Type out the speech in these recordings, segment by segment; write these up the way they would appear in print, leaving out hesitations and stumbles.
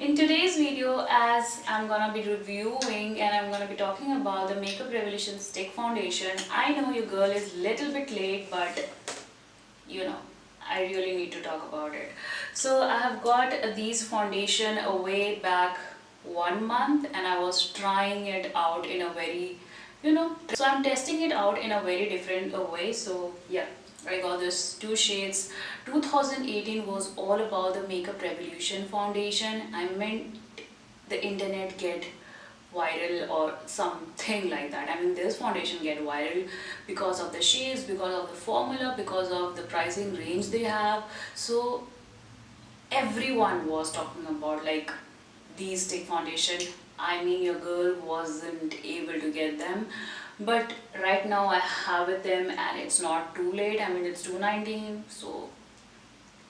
In today's video, as I'm gonna be reviewing and I'm gonna be talking about the Makeup Revolution Stick Foundation. I know your girl is little bit late, but you know, I really need to talk about it. So I have got these foundation way back 1 month, and I was trying it out in a very, so I'm testing it out in a very different way. So yeah, I got this two shades. 2018 was all about the Makeup Revolution foundation. I meant the internet get viral or something like that. I mean, this foundation get viral because of the shades, because of the formula, because of the pricing range they have. So everyone was talking about like these stick foundation. I mean, your girl wasn't able to get them, but right now I have with them and it's not too late. I mean, it's 219, so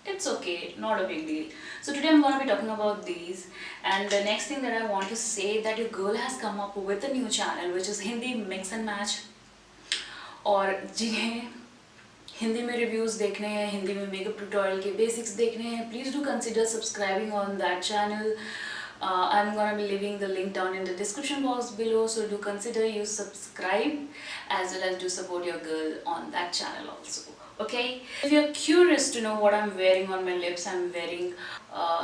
it's okay, not a big deal. So today I'm going to be talking about these, and the next thing that I want to say that your girl has come up with a new channel which is Hindi Mix and Match. और जिन्हें हिंदी में reviews देखने हैं, हिंदी में makeup tutorial के basics देखने हैं, please do consider subscribing on that channel. I'm gonna be leaving the link down in the description box below, so do consider you subscribe as well as do support your girl on that channel also. Okay, if you're curious to know what I'm wearing on my lips, I'm wearing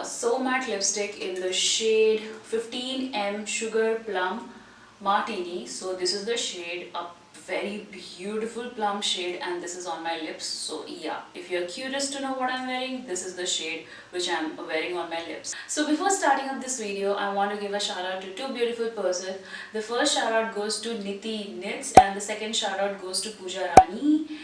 So Matte lipstick in the shade 15M Sugar Plum Martini. So this is the shade, a very beautiful plum shade, and this is on my lips. So yeah, if you're curious to know what I'm wearing, this is the shade which I'm wearing on my lips. So before starting up this video, I want to give a shout out to two beautiful persons. The first shout out goes to Niti Knits, and the second shout out goes to Pooja Rani.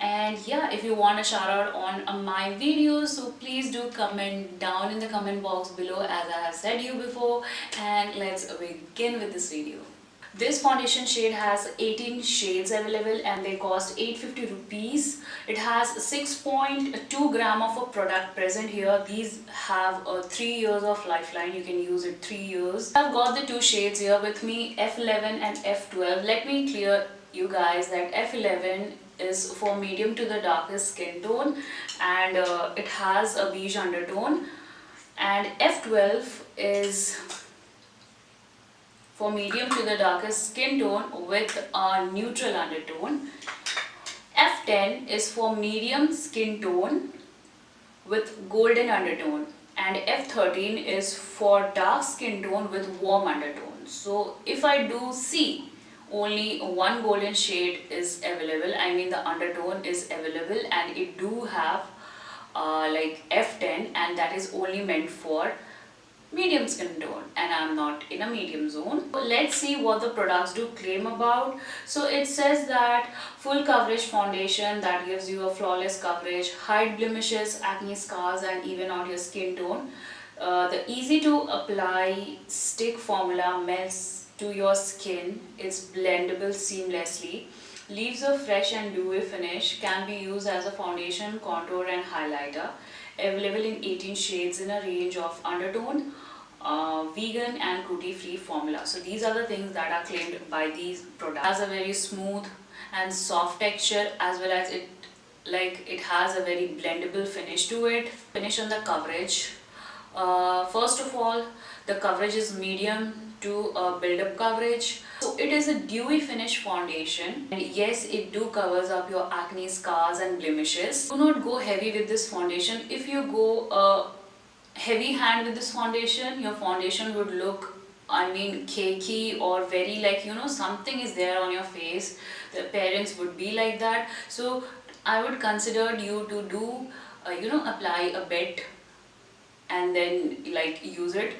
And yeah, if you want a shout out on my videos, so please do comment down in the comment box below, as I have said you before. And let's begin with this video. This foundation shade has 18 shades available and they cost 850 rupees. It has 6.2 gram of a product present here. These have a 3 years of lifeline. You can use it 3 years. I've got the two shades here with me, F11 and F12. Let me clear you guys that F11 is for medium to the darkest skin tone, and it has a beige undertone, and F12 is for medium to the darkest skin tone with a neutral undertone. F10 is for medium skin tone with golden undertone, and F13 is for dark skin tone with warm undertone. So if I do see, only one golden shade is available. I mean, the undertone is available, and it do have like F10, and that is only meant for medium skin tone, and I'm not in a medium zone. So let's see what the products do claim about. So it says that full coverage foundation that gives you a flawless coverage, hide blemishes, acne scars, and even out your skin tone. The easy to apply stick formula melts to your skin. It's blendable seamlessly, leaves a fresh and dewy finish, can be used as a foundation, contour and highlighter. Available in 18 shades in a range of undertone, vegan and cruelty free formula. So these are the things that are claimed by these products. It has a very smooth and soft texture, as well as it has a very blendable finish to it. Finish on the coverage. First of all, the coverage is medium to build-up coverage. So it is a dewy finish foundation, and yes, it do covers up your acne scars and blemishes. Do not go heavy with this foundation. If you go heavy hand with this foundation, your foundation would look, I mean, cakey or very like, something is there on your face. The appearance would be like that. So I would consider you to do, apply a bit and then like use it.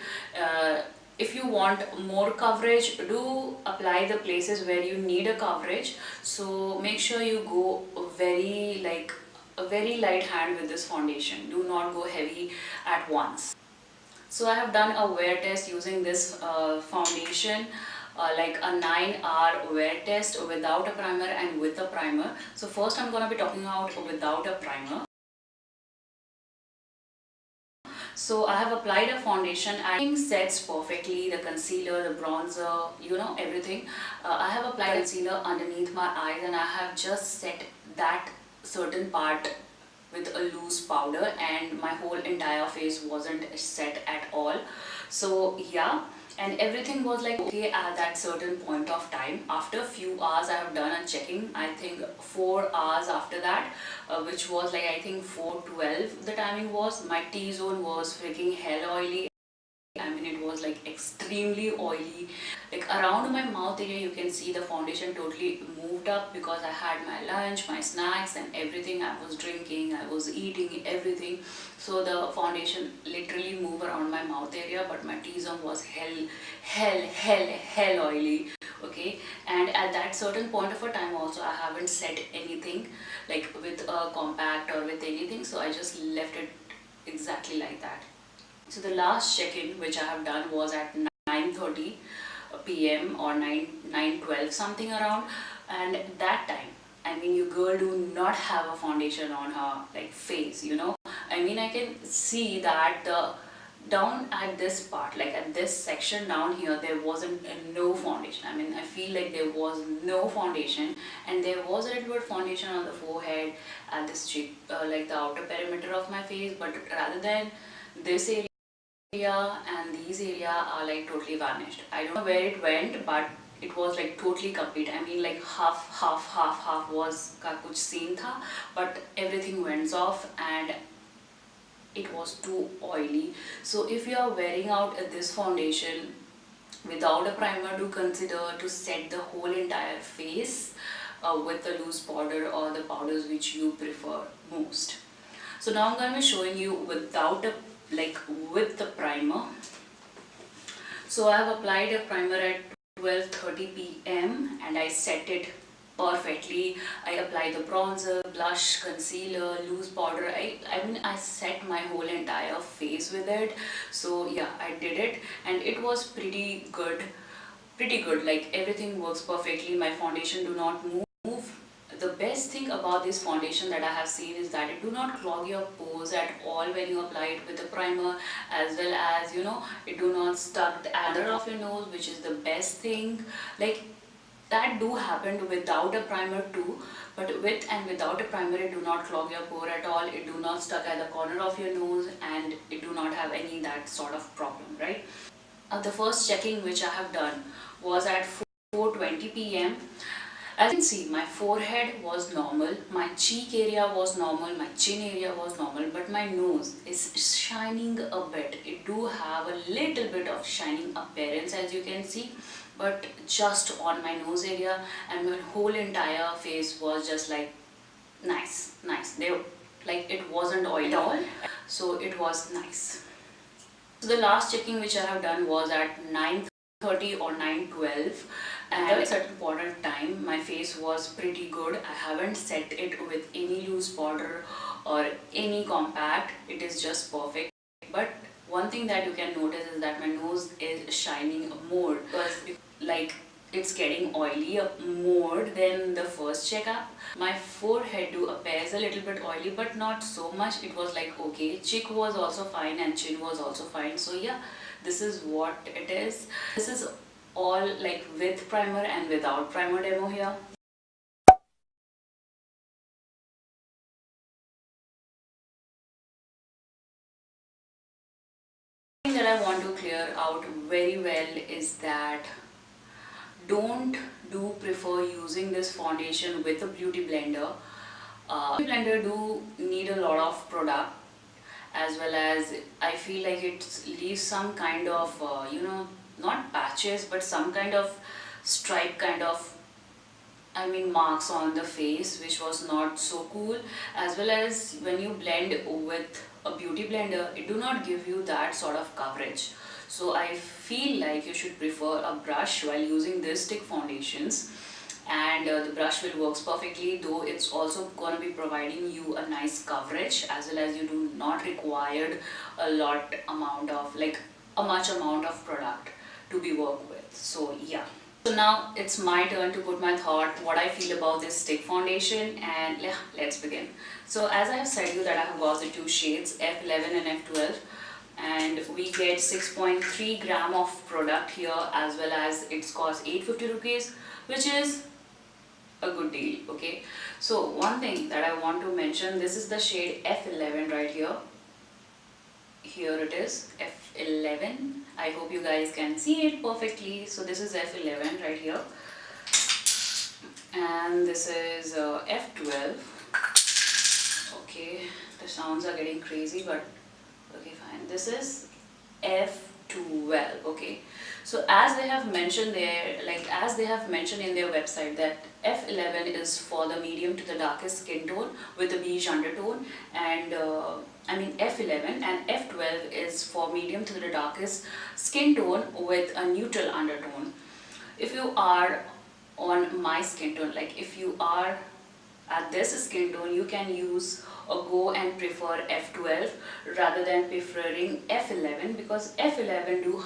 If you want more coverage, do apply the places where you need a coverage. So make sure you go very like a very light hand with this foundation. Do not go heavy at once. So I have done a wear test using this foundation, like a 9-hour wear test without a primer and with a primer. So first I'm going to be talking about without a primer. So I have applied a foundation and everything sets perfectly, the concealer, the bronzer, everything. I have applied concealer underneath my eyes, and I have just set that certain part with a loose powder, and my whole entire face wasn't set at all. So yeah, and everything was like okay at that certain point of time. After a few hours I have done a checking, I think 4 hours after that, which was like I think 4:12 the timing was, my T-zone was freaking hell oily. I mean, it was like extremely oily. Like around my mouth area, you can see the foundation totally moved up because I had my lunch, my snacks, and everything. I was drinking, I was eating, everything. So the foundation literally moved around my mouth area, but my T-zone was hell oily. Okay, and at that certain point of a time, also, I haven't said anything like with a compact or with anything, so I just left it exactly like that. So the last check-in which I have done was at 9:30 p.m. or 9:12 something around, and that time, I mean, you girl do not have a foundation on her like face, you know. I mean, I can see that the down at this part, like at this section down here, there wasn't no foundation. I mean, I feel like there was no foundation, and there was a little bit foundation on the forehead, at this cheek, like the outer perimeter of my face, but rather than this area and these area are like totally vanished. I don't know where it went, but it was like totally complete. I mean, like half was का कुछ scene था, but everything went off and it was too oily. So if you are wearing out this foundation without a primer, do consider to set the whole entire face with the loose powder or the powders which you prefer most. So now I'm going to be showing you without a with the primer. So I have applied a primer at 12:30 p.m. and I set it perfectly. I applied the bronzer, blush, concealer, loose powder. I mean, I set my whole entire face with it. So yeah, I did it and it was pretty good. Pretty good. Like everything works perfectly. My foundation do not move. The best thing about this foundation that I have seen is that it do not clog your pores at all when you apply it with a primer, as well as, you know, it do not stuck the under of your nose, which is the best thing. Like that do happen without a primer too, but with and without a primer it do not clog your pore at all. It do not stuck at the corner of your nose, and it do not have any that sort of problem, right? The first checking which I have done was at 4:20 p.m. As you can see, my forehead was normal, my cheek area was normal, my chin area was normal, but my nose is shining a bit. It do have a little bit of shining appearance, as you can see, but just on my nose area, and my whole entire face was just like nice. They like it wasn't oily at all, so it was nice. So the last checking which I have done was at 9:30 or 9:12, and at a certain point of time my face was pretty good. I haven't set it with any loose powder or any compact. It is just perfect. But one thing that you can notice is that my nose is shining more because like it's getting oily more than the first checkup. My forehead do appears a little bit oily, but not so much. It was like okay. Cheek was also fine and chin was also fine. So yeah, this is what it is. This is all like with primer and without primer demo here. The thing that I want to clear out very well is that don't do prefer using this foundation with a beauty blender. Beauty blender do need a lot of product, as well as I feel like it leaves some kind of you know, not patches but some kind of stripe kind of, I mean, marks on the face, which was not so cool. As well as when you blend with a beauty blender, it do not give you that sort of coverage. So I feel like you should prefer a brush while using this stick foundations, and the brush will works perfectly, though it's also going to be providing you a nice coverage, as well as you do not required a lot amount of like a much amount of product to be worked with. So yeah. So now it's my turn to put my thought what I feel about this stick foundation, and let's begin. So as I have said you that I have got the two shades F11 and F12, and we get 6.3 gram of product here, as well as it's cost 850 rupees, which is a good deal. Okay, So one thing that I want to mention, this is the shade F11 right here. Here it is, F11. I hope you guys can see it perfectly. So this is F11 right here. And this is F12. Okay, the sounds are getting crazy, but okay, fine. This is F12. Okay, so as they have mentioned there, as they have mentioned in their website, that F11 is for the medium to the darkest skin tone with a beige undertone, and F11 and F12 is for medium to the darkest skin tone with a neutral undertone. If you are on my skin tone, like if you are at this skin tone, you can use or go and prefer F12 rather than preferring F11, because F11 do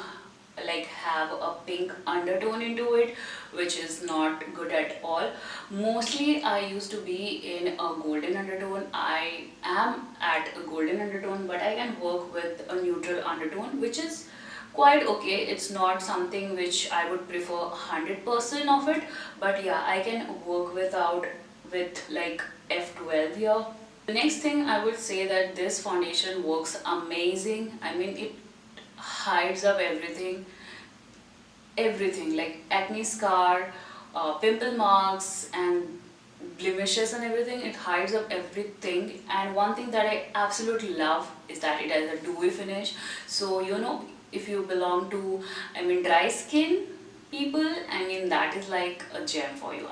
have a pink undertone into it, which is not good at all. Mostly I used to be in a golden undertone. I am at a golden undertone, but I can work with a neutral undertone, which is quite okay. It's not something which I would prefer 100% of it, but yeah, I can work with F12 here. The next thing I would say that this foundation works amazing. I mean, it hides up everything like acne scar, pimple marks and blemishes and everything. It hides up everything. And one thing that I absolutely love is that it has a dewy finish. So if you belong to dry skin people, that is like a gem for you.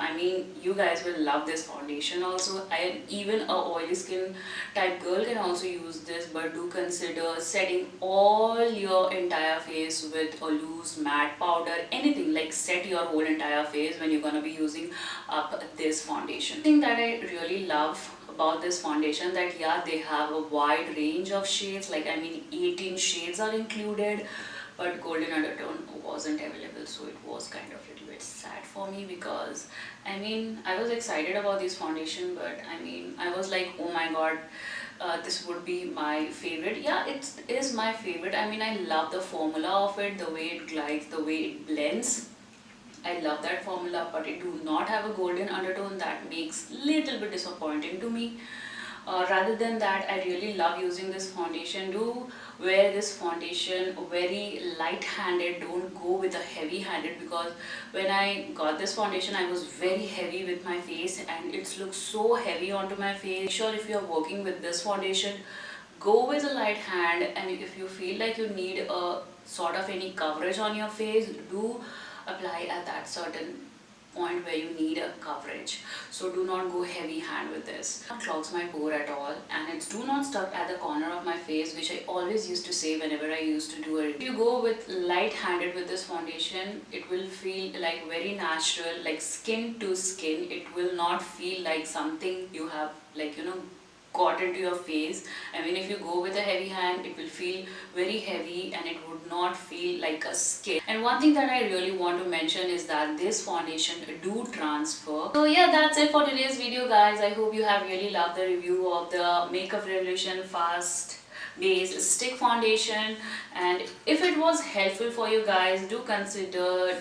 You guys will love this foundation also. Even a oily skin type girl can also use this, but do consider setting all your entire face with a loose matte powder, anything, like set your whole entire face when you're gonna be using up this foundation. The thing that I really love about this foundation, that yeah, they have a wide range of shades, 18 shades are included, but golden undertone wasn't available, so it was kind of a little bit sad for me, because I was excited about this foundation, but I was like, oh my god, this would be my favorite. Yeah, it is my favorite. I love the formula of it, the way it glides, the way it blends. I love that formula, but it do not have a golden undertone. That makes little bit disappointing to me. Rather than that, I really love using this foundation. Do wear this foundation very light-handed, don't go with a heavy-handed, because when I got this foundation I was very heavy with my face and it looks so heavy onto my face. Make sure if you're working with this foundation, go with a light hand, and if you feel like you need a sort of any coverage on your face, do apply at that certain point where you need a coverage. So do not go heavy hand with this. It not clogs my pore at all, and it's do not stuck at the corner of my face, which I always used to say whenever I used to do it. If you go with light handed with this foundation, it will feel like very natural, like skin to skin. It will not feel like something you have got into your face. If you go with a heavy hand, it will feel very heavy and it would not feel like a skin. And one thing that I really want to mention is that this foundation do transfer. So yeah, that's it for today's video, guys. I hope you have really loved the review of the Makeup Revolution Fast Base Stick Foundation, and if it was helpful for you guys, do consider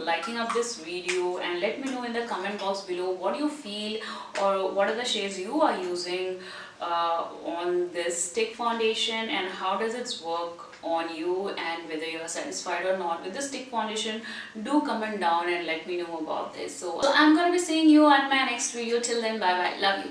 liking up this video and let me know in the comment box below what you feel, or what are the shades you are using on this stick foundation, and how does it work on you, and whether you are satisfied or not with the stick foundation. Do comment down and let me know about this. So I'm gonna be seeing you at my next video. Till then, bye bye, love you.